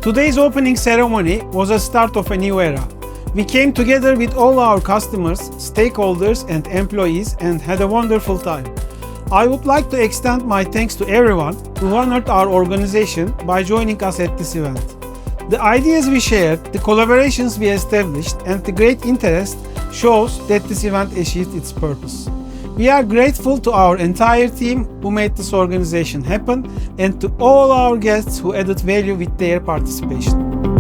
Today's opening ceremony was a start of a new era. We came together with all our customers, stakeholders and employees and had a wonderful time. I would like to extend my thanks to everyone who honored our organization by joining us at this event. The ideas we shared, the collaborations we established and the great interest shows that this event achieved its purpose. We are grateful to our entire team who made this organization happen and to all our guests who added value with their participation.